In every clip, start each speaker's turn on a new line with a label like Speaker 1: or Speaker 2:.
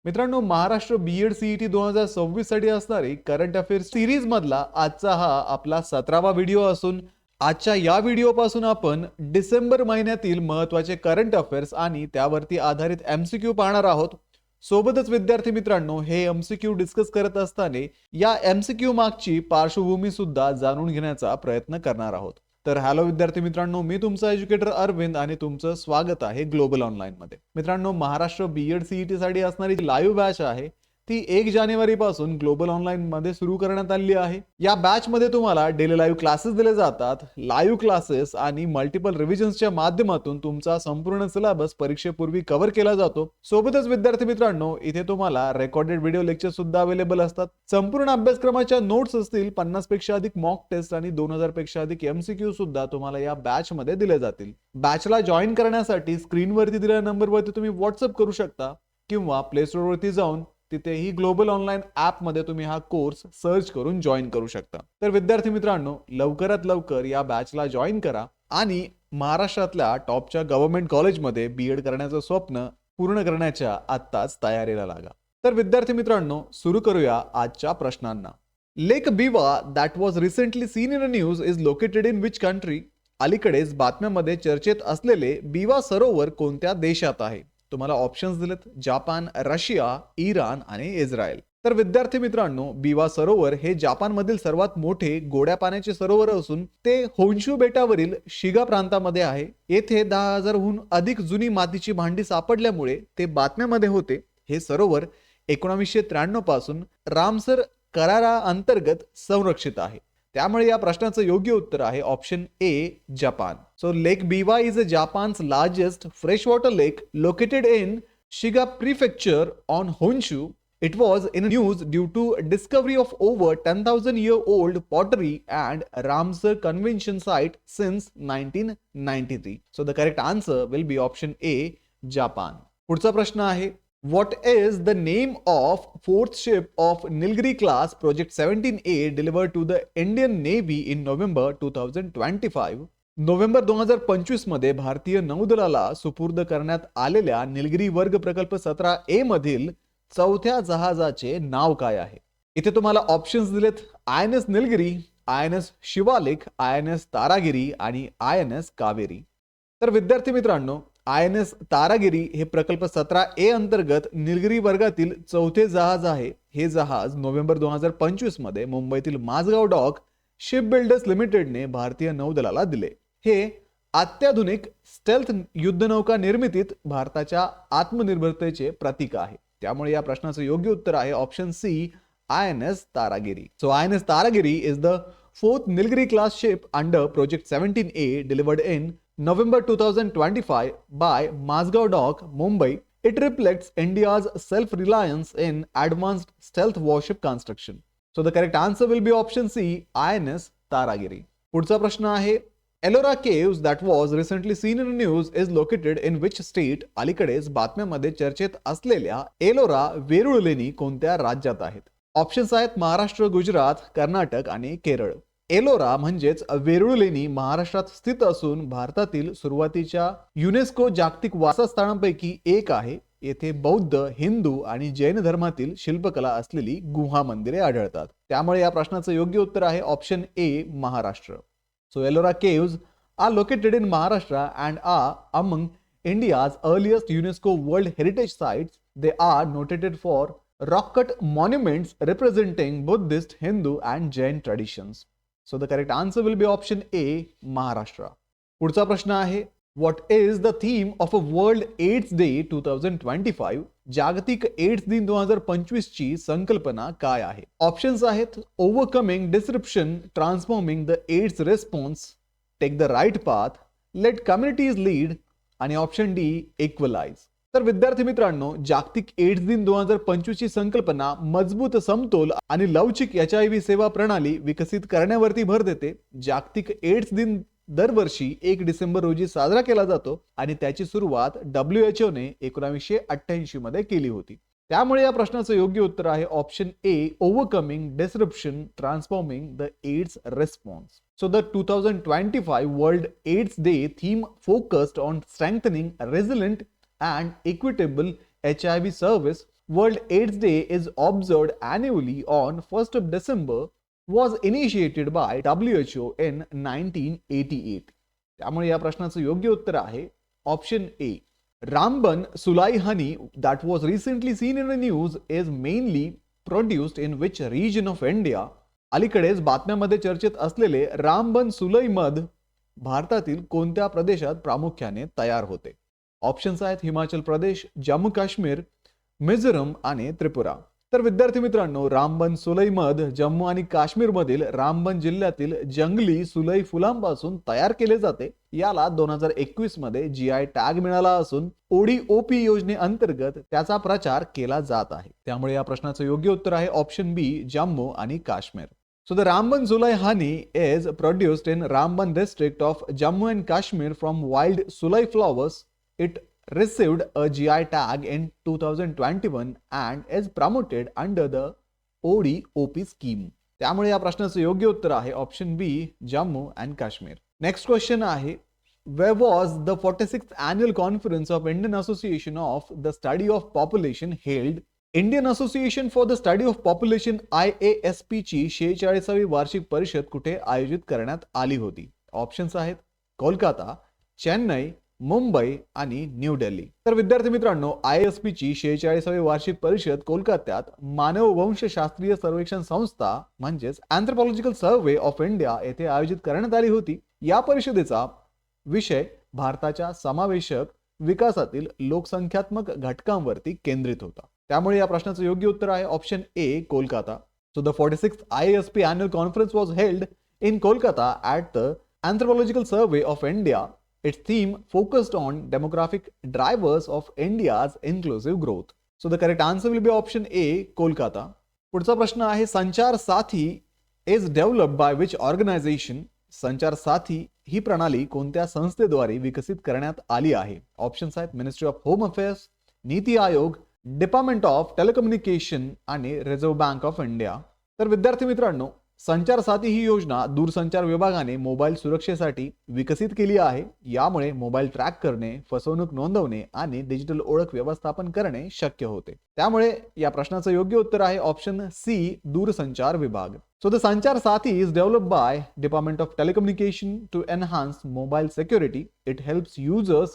Speaker 1: मित्रांनो, Maharashtra B.Ed CET 2026 साठी असणारी करंट अफेअर्स सिरीज मधला आजचा हा आपला 17वा व्हिडिओ असून आजच्या या व्हिडिओ पासून आपण डिसेंबर महिन्यातील महत्त्वाचे करंट अफेअर्स आणि त्यावरती आधारित एमसीक्यू पाहणार आहोत. सोबतच विद्यार्थी मित्रांनो, हे एमसीक्यू डिस्कस करत असताना या एमसीक्यू मागची पार्श्वभूमी सुद्धा जाणून घेण्याचा प्रयत्न करणार आहोत. तर हॅलो विद्यार्थी मित्रांनो, मी तुमचा एज्युकेटर अरविंद आणि तुमचं स्वागत आहे ग्लोबल ऑनलाईन मध्ये. मित्रांनो, महाराष्ट्र बीएड सीईटी साठी असणारी लाईव्ह बॅच आहे ती 1 जानेवारी पासून ग्लोबल ऑनलाईन मध्ये सुरू करण्यात आली आहे. या बॅच मध्ये तुम्हाला डेली लाईव्ह क्लासेस दिले जातात. लाईव्ह क्लासेस आणि मल्टिपल रिव्हिजन्सच्या माध्यमातून तुमचा संपूर्ण सिलेबस परीक्षेपूर्वी कव्हर केला जातो. सोबतच विद्यार्थी मित्रांनो, इथे तुम्हाला रेकॉर्डेड व्हिडिओ लेक्चर सुद्धा अवेलेबल असतात. संपूर्ण अभ्यासक्रमाच्या नोट्स असतील, 50 पेक्षा अधिक मॉक टेस्ट आणि 2000 पेक्षा अधिक एमसीक्यू सुद्धा तुम्हाला या बॅच मध्ये दिले जातील. बॅचला जॉईन करण्यासाठी स्क्रीनवरती दिलेल्या नंबरवरती तुम्ही व्हॉट्सअप करू शकता किंवा प्ले स्टोर वरती जाऊन तिथेही ग्लोबल ऑनलाईन ऍप मध्ये तुम्ही हा कोर्स सर्च करून जॉईन करू शकता. तर विद्यार्थी मित्रांनो, लवकरात लवकर या बॅचला जॉईन करा आणि महाराष्ट्रातल्या टॉपच्या गव्हर्नमेंट कॉलेजमध्ये बीएड करण्याचं स्वप्न पूर्ण करण्याच्या आत्ताच तयारीला लागा. तर विद्यार्थी मित्रांनो, सुरू करूया आजच्या प्रश्नांना. Lake Biwa that was recently seen in a news is located in which country? अलीकडेच बातम्यांमध्ये चर्चेत असलेले बिवा सरोवर कोणत्या देशात आहे? तुम्हाला ऑप्शन्स दिलेत: जपान, रशिया, इराण आणि इस्रायल. तर विद्यार्थी मित्रांनो, बिवा सरोवर हे जपानमधील सर्वात मोठे गोड्या पाण्याचे सरोवर असून ते होन्शू बेटावरील शिगा प्रांतामध्ये आहे. येथे 10,000हून अधिक जुनी मातीची भांडी सापडल्यामुळे ते बातम्यामध्ये होते. हे सरोवर 1993 पासून रामसर करारा अंतर्गत संरक्षित आहे. त्यामुळे या प्रश्नाचं योग्य उत्तर आहे option A, Japan. So lake Biwa is Japan's largest fresh water lake located in Shiga prefecture on Honshu. It was in news due to discovery of over 10,000-year-old pottery and Ramsar Convention site since 1993. So the correct answer will be option A, Japan. पुढचा प्रश्न आहे: What is the name of fourth ship of Nilgiri class Project 17A delivered to the Indian Navy in November 2025? November 2025 मध्ये भारतीय नौदलाला सुपूर्द करण्यात आलेल्या निलगिरी वर्ग प्रकल्प 17A मधील चौथ्या जहाजाचे नाव काय आहे? इथे तुम्हाला ऑप्शन्स दिलेत: INS Nilgiri, INS Shivalik, INS Taragiri आणि INS कावेरी. तर विद्यार्थी मित्रांनो, INS तारागिरी हे प्रकल्प 17A अंतर्गत निलगिरी वर्गातील चौथे जहाज आहे. हे जहाज नोव्हेंबर 2025 मध्ये मुंबईतील माझगाव डॉक शिप बिल्डर्स लिमिटेडने भारतीय नौदलाला दिले. हे अत्याधुनिक स्टेल्थ युद्धनौका निर्मितीत भारताच्या आत्मनिर्भरतेचे प्रतीक आहे. त्यामुळे या प्रश्नाचं योग्य उत्तर आहे option C, INS Taragiri. So INS Taragiri is the fourth Nilgiri class ship under Project 17A delivered in November 2025 by Mazgaon Dock, Mumbai. It reflects India's self-reliance in advanced stealth warship construction. So the correct answer will be option C, INS Taragiri. पुढचा प्रश्न आहे: Ellora caves that was recently seen in news is located in which state? अलीकडेच बातम्यांमध्ये चर्चेत असलेल्या एलोरा वेरूळ लेणी कोणत्या राज्यात आहेत? ऑप्शन्स आहेत: महाराष्ट्र, गुजरात, कर्नाटक आणि केरळ. एलोरा म्हणजेच वेरूळ लेणी महाराष्ट्रात स्थित असून भारतातील सुरुवातीच्या युनेस्को जागतिक वारसास्थळांपैकी एक आहे. येथे बौद्ध, हिंदू आणि जैन धर्मातील शिल्पकला असलेली गुहा मंदिरे आढळतात. त्यामुळे या प्रश्नाचं योग्य उत्तर आहे option A, Maharashtra. So Ellora caves are located in Maharashtra and are among India's earliest UNESCO World Heritage Sites. They are noted for rock-cut monuments representing Buddhist, Hindu and Jain traditions. So the correct answer will be option A, Maharashtra. पुढचा प्रश्न आहे: What is the theme of a World AIDS Day 2025? जागतिक AIDS दिन 2025 ची संकल्पना काय आहे? Options आहेत: overcoming disruption, transforming the AIDS response, take the right path, let communities lead आणि ऑप्शन डी, इक्वलाइज. तर विद्यार्थी मित्रांनो, जागतिक एड्स दिन 2025 ची संकल्पना मजबूत, समतोल आणि लवचिक HIV सेवा प्रणाली विकसित करण्यावरती भर देते. जागतिक एड्स दिन दरवर्षी 1 डिसेंबर रोजी साजरा केला जातो आणि त्याची सुरुवात WHO ने 1988 मध्ये केली होती. त्यामुळे या प्रश्नाचं योग्य उत्तर आहे option A, overcoming disruption, transforming the AIDS response. So the 2025 world AIDS day theme focused on strengthening resilient and equitable HIV service World AIDS Day is observed annually on 1st of December was initiated by WHO in 1988. त्यामुळे या प्रश्नाचं योग्य उत्तर आहे option A. Ramban सुलाई honey that was recently seen in the news is mainly produced in which region of India? अलीकडेच बातम्यामध्ये चर्चेत असलेले रामबन सुलई मध भारतातील कोणत्या प्रदेशात प्रामुख्याने तयार होते? ऑप्शन्स आहेत हिमाचल प्रदेश, जम्मू काश्मीर, मिझोरम आणि त्रिपुरा. तर विद्यार्थी मित्रांनो, रामबन सुलई मध जम्मू आणि काश्मीर मधील रामबन जिल्ह्यातील जंगली सुलई फुलांपासून तयार केले जाते. याला 2021 मध्ये जीआय टॅग मिळाला असून ओडीओपी योजनेअंतर्गत त्याचा प्रचार केला जात आहे. त्यामुळे या प्रश्नाचं योग्य उत्तर आहे ऑप्शन बी, जम्मू आणि Kashmir. So the Ramban Sulai honey is produced in Ramban district of Jammu and Kashmir from wild sulai flowers. It received a GI tag in 2021 and is promoted under the ODOP scheme. त्यामुळे या प्रश्नाचं योग्य उत्तर आहे option B, Jammu and Kashmir. Next question आहे, where was the 46th annual conference of Indian Association of the Study of Population held? Indian association for the study of population IASP ची 46वी वार्षिक परिषद कुठे आयोजित करण्यात आली होती? ऑप्शन्स आहेत कोलकाता, चेन्नई, मुंबई आणि न्यू दिल्ली. तर विद्यार्थी मित्रांनो, IASP ची 46वी वार्षिक परिषद कोलकात्यात मानववंशशास्त्रीय सर्वेक्षण संस्था म्हणजेच अँथ्रोपॉलॉजिकल सर्व्हे ऑफ इंडिया येथे आयोजित करण्यात आली होती. या परिषदेचा विषय भारताच्या समावेशक विकासातील लोकसंख्यात्मक घटकांवरती केंद्रित होता. त्यामुळे या प्रश्नाचं योग्य उत्तर आहे option A, Kolkata. So the 46th IASP annual conference was held in Kolkata at the Anthropological Survey of India. Its theme focused on demographic drivers of India's inclusive growth. So the correct answer will be option A, Kolkata. पुढचा प्रश्न आहे, संचार साथी is developed by which organization? संचार साथी ही प्रणाली कोणत्या संस्थेद्वारे विकसित करण्यात आली आहे? ऑप्शन्स आहेत ministry of home affairs, NITI Aayog, department of telecommunication आणि रिझर्व्ह बँक ऑफ इंडिया. तर विद्यार्थी मित्रांनो, संचार साथी ही योजना दूरसंचार विभागाने मोबाईल सुरक्षेसाठी विकसित केली आहे. यामुळे मोबाईल ट्रॅक करणे, फसवणूक नोंदवणे आणि डिजिटल ओळख व्यवस्थापन करणे शक्य होते. त्यामुळे या प्रश्नाचं योग्य उत्तर आहे ऑप्शन सी, दूरसंचार विभाग. So the Sanchar Sathi is developed by Department of Telecommunication to enhance mobile security. It helps users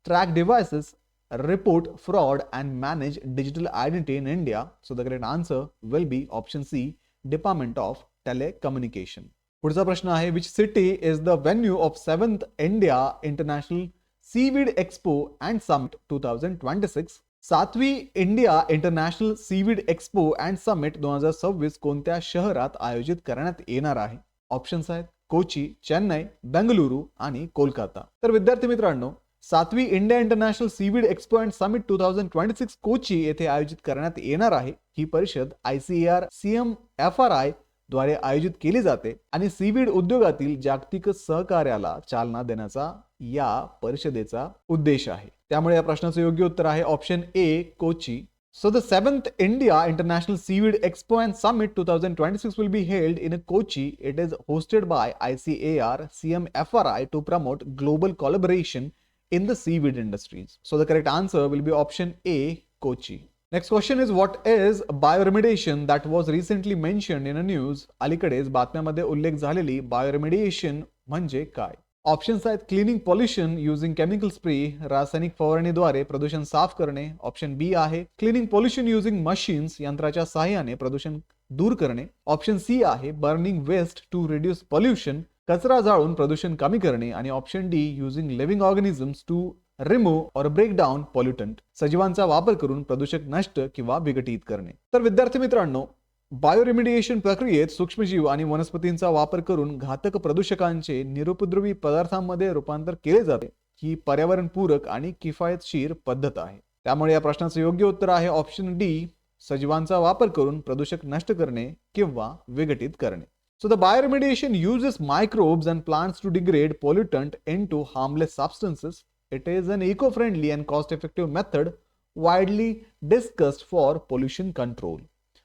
Speaker 1: track devices, report fraud and manage digital identity in India. So the correct answer will be option C, Department of Telecommunication. पुढचा प्रश्न आहे, which city is the venue of 7th India International Seaweed Expo and Summit 2026? 7वी India international seaweed expo and summit 2026 कोणत्या शहरात आयोजित करण्यात येणार आहे? ऑप्शन्स आहेत कोची, चेन्नई, बेंगलुरू आणि कोलकाता. तर विद्यार्थी मित्रांनो, 7वी India international seaweed expo and summit 2026 Kochi येथे आयोजित करण्यात येणार आहे. ही परिषद ICAR CMFRI द्वारे आयोजित केली जाते आणि सीवीड उद्योगातील जागतिक सहकार्याला चालना देण्याचा या परिषदेचा उद्देश आहे. त्यामुळे या प्रश्नाचं योग्य उत्तर आहे option A, Kochi. So the 7th India international seaweed expo and summit 2026 will be held in Kochi. It is hosted by ICAR CMFRI to promote global collaboration in the seaweed industries. So the correct answer will be option A, Kochi. Next question is, what is bioremediation that was recently mentioned in a news? अलीकडेच बातम्यामध्ये उल्लेख झालेली bioremediation म्हणजे काय? Options आहेत cleaning pollution using chemical spray, रासायनिक फवारणीद्वारे प्रदूषण साफ करणे. ऑप्शन बी आहे क्लिनिंग पॉल्युशन युजिंग मशीन्स, यंत्राच्या सहाय्याने प्रदूषण दूर करणे. ऑप्शन सी आहे burning waste to reduce pollution, कचरा जाळून प्रदूषण कमी करणे. आणि option D using living organisms to remove or break down pollutant, सजीवांचा वापर करून प्रदूषक नष्ट किंवा विघटित करणे. तर विद्यार्थी मित्रांनो, बायोरेमिडिएशन प्रक्रियेत सूक्ष्मजीव आणि वनस्पतींचा वापर करून घातक प्रदूषकांचे निरुपद्रवी पदार्थांमध्ये रूपांतर केले जाते. ही पर्यावरणपूरक आणि किफायतशीर पद्धत आहे. त्यामुळे या प्रश्नाचं योग्य उत्तर आहे ऑप्शन डी, सजीवांचा वापर करून प्रदूषक नष्ट करणे किंवा विघटित करणे. So the bioremediation uses microbes and plants to degrade pollutant into harmless substances. It is an eco-friendly and cost-effective method widely discussed for pollution control.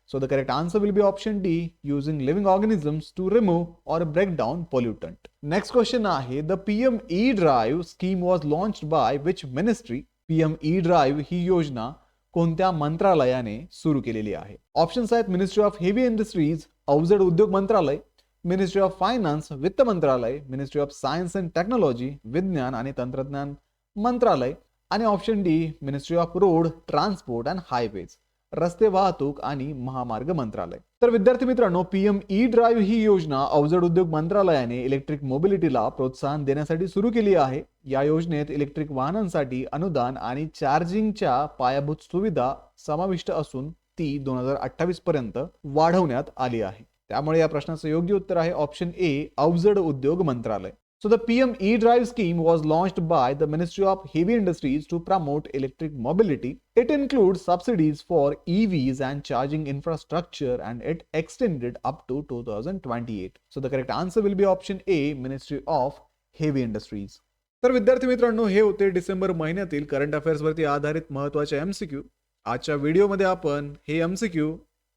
Speaker 1: So the correct answer will be option D, using living organisms to remove or break down pollutant. Next question आहे, the PM E-Drive scheme was launched by which ministry? PM E-Drive ही योजना कोणत्या मंत्रालयाने सुरू केलेली आहे? Options आहेत ministry of heavy industries अवजड उद्योग मंत्रालय, मिनिस्ट्री ऑफ फायनान्स वित्त मंत्रालय, ministry of science and technology विज्ञान आणि तंत्रज्ञान मंत्रालय आणि option D ministry of road transport and highways रस्ते वाहतूक आणि महामार्ग मंत्रालय. तर विद्यार्थी मित्रांनो, पीएम ई ड्राईव्ह ही योजना अवजड उद्योग मंत्रालयाने इलेक्ट्रिक मोबिलिटीला प्रोत्साहन देण्यासाठी सुरू केली आहे. या योजनेत इलेक्ट्रिक वाहनांसाठी अनुदान आणि चार्जिंगच्या पायाभूत सुविधा समाविष्ट असून ती 2028 पर्यंत वाढवण्यात आली आहे. त्यामुळे या प्रश्नाचं योग्य उत्तर आहे ऑप्शन ए अवजड उद्योग मंत्रालय. So the PM E-Drive scheme was launched by the Ministry of Heavy Industries to promote electric mobility. It includes subsidies for EVs and charging infrastructure, and it extended up to 2028. So the correct answer will be option A, Ministry of Heavy Industries. तर विद्यार्थी मित्रांनो, हे होते डिसेंबर महिन्यातील current affairs वरती आधारित महत्त्वाचे MCQ. आजच्या व्हिडिओमध्ये आपण हे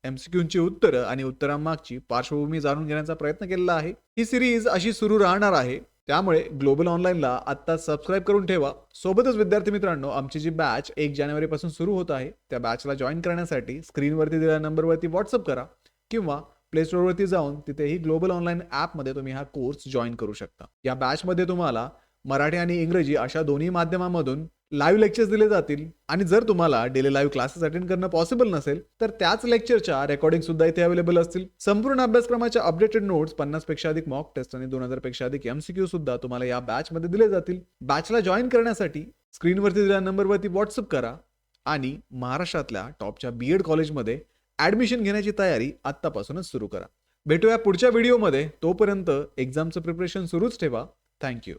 Speaker 1: MCQची उत्तरं आणि उत्तरांमागची पार्श्वभूमी जाणून घेण्याचा प्रयत्न केलेला आहे. ही सिरीज अशी सुरू राहणार आहे, त्यामुळे ग्लोबल ऑनलाईनला आत्ता सबस्क्राईब करून ठेवा. सोबतच विद्यार्थी मित्रांनो, आमची जी बॅच 1 जानेवारीपासून सुरू होत आहे, त्या बॅचला जॉईन करण्यासाठी स्क्रीनवरती दिलेल्या नंबरवरती व्हॉट्सअप करा किंवा प्ले स्टोअरवरती जाऊन तिथेही ग्लोबल ऑनलाईन ॲपमध्ये तुम्ही हा कोर्स जॉईन करू शकता. या बॅचमध्ये तुम्हाला मराठी आणि इंग्रजी अशा दोन्ही माध्यमांमधून लाईव्ह लेक्चर्स दिले जातील आणि जर तुम्हाला डेली लाईव्ह क्लासेस अटेंड करणं पॉसिबल नसेल तर त्याच लेक्चरच्या रेकॉर्डिंग सुद्धा इथे अवेलेबल असतील. संपूर्ण अभ्यासक्रमाच्या अपडेटेड नोट्स, 50 पेक्षा अधिक मॉक टेस्ट आणि 2000 पेक्षा अधिक MCQ सुद्धा तुम्हाला या बॅचमध्ये दिले जातील. बॅचला जॉईन करण्यासाठी स्क्रीनवरती दिलेल्या नंबरवरती व्हॉट्सअप करा आणि महाराष्ट्रातल्या टॉपच्या BEd कॉलेजमध्ये ऍडमिशन घेण्याची तयारी आत्तापासूनच सुरू करा. भेटूया पुढच्या व्हिडिओमध्ये. तोपर्यंत एक्झामचं प्रिपरेशन सुरूच ठेवा. थँक्यू.